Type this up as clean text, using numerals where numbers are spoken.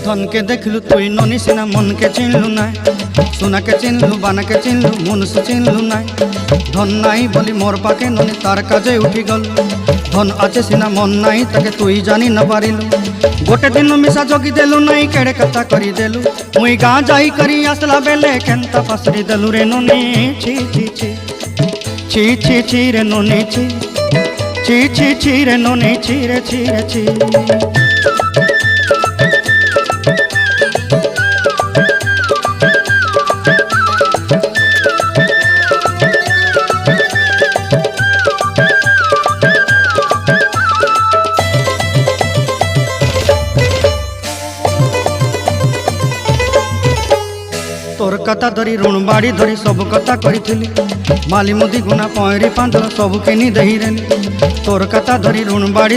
धन के देखलु तुई ननी सिना मन के चिन्हलु ना सोना के चिन्हलु बाना के चिन्हलु मुनुष चिन्हलु ना धन नाई बोली मोर पाके ननी तार काजे उठी गल धन आचे सिना मन नाई ताके तुई जानी न पारिलु गोटे दिन मिसा जगी देलु नाई केड़े कथा करी देलु मुई गाँ जाई करी आसला बेले केंता फासरी देलु रे ननी छी छी छी छी छी छी रे ननी छी छी छी छी रे ननी छी रे छी रे छी। तोर कथा धरी ऋण बाड़ी धरी सब कथा करी माली मुदी गुना पहरी पांदर सब किनी दही रेली तोर कथा धरी ऋण बाड़ी